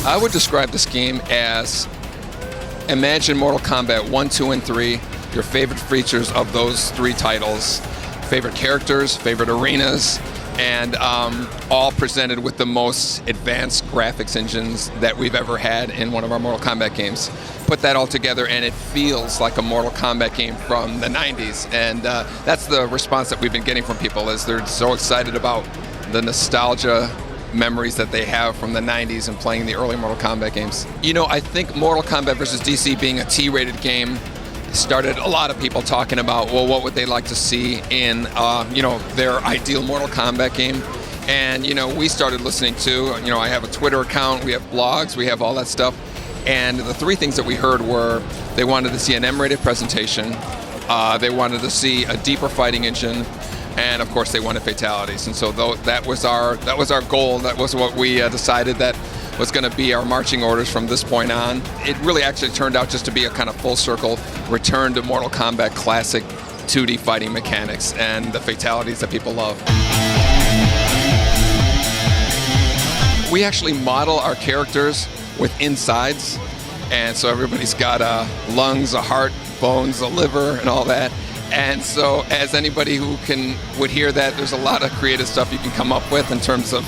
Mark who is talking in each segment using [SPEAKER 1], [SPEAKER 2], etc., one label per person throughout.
[SPEAKER 1] I would describe this game as imagine Mortal Kombat 1, 2, and 3, your favorite features of those three titles, favorite characters, favorite arenas, and all presented with the most advanced graphics engines that we've ever had in one of our Mortal Kombat games. Put that all together and it feels like a Mortal Kombat game from the 90s, and that's the response that we've been getting from people, is they're so excited about the nostalgia memories that they have from the 90s and playing the early Mortal Kombat games. You know, I think Mortal Kombat vs. DC being a T-rated game started a lot of people talking about, well, what would they like to see in, their ideal Mortal Kombat game? And, we started listening to, I have a Twitter account, we have blogs, we have all that stuff. And the three things that we heard were they wanted to see an M-rated presentation, they wanted to see a deeper fighting engine, and of course they wanted fatalities. And so that was our goal. That was what we decided that was going to be our marching orders from this point on. It really actually turned out just to be a kind of full circle return to Mortal Kombat classic 2D fighting mechanics and the fatalities that people love. We actually model our characters with insides, and so everybody's got lungs, a heart, bones, a liver, and all that. And so as anybody who would hear that, there's a lot of creative stuff you can come up with in terms of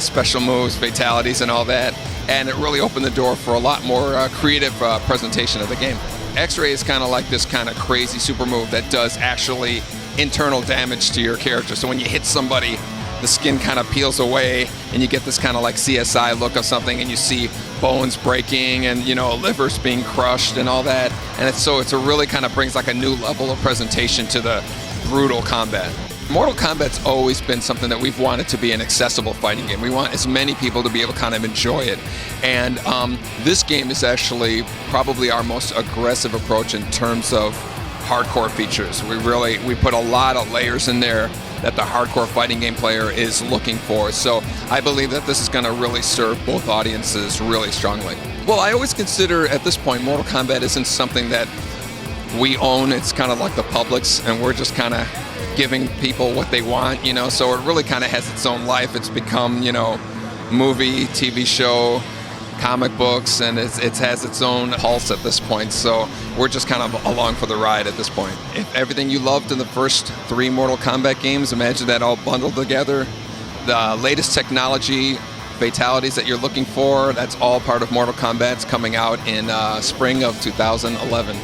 [SPEAKER 1] special moves, fatalities, and all that. And it really opened the door for a lot more creative presentation of the game. X-Ray is kind of like this kind of crazy super move that does actually internal damage to your character. So when you hit somebody, the skin kind of peels away and you get this kind of like CSI look of something, and you see bones breaking and livers being crushed and all that. And it really kind of brings like a new level of presentation to the brutal combat. Mortal Kombat's always been something that we've wanted to be an accessible fighting game. We want as many people to be able to kind of enjoy it. And this game is actually probably our most aggressive approach in terms of hardcore features. We put a lot of layers in there that the hardcore fighting game player is looking for. So I believe that this is going to really serve both audiences really strongly. Well, I always consider at this point Mortal Kombat isn't something that we own. It's kind of like the public's, and we're just kind of giving people what they want, so it really kind of has its own life. It's become, movie, TV show, comic books, and it has its own pulse at this point. So we're just kind of along for the ride at this point. If everything you loved in the first three Mortal Kombat games, imagine that all bundled together. The latest technology, fatalities that you're looking for, that's all part of Mortal Kombat. It's coming out in spring of 2011.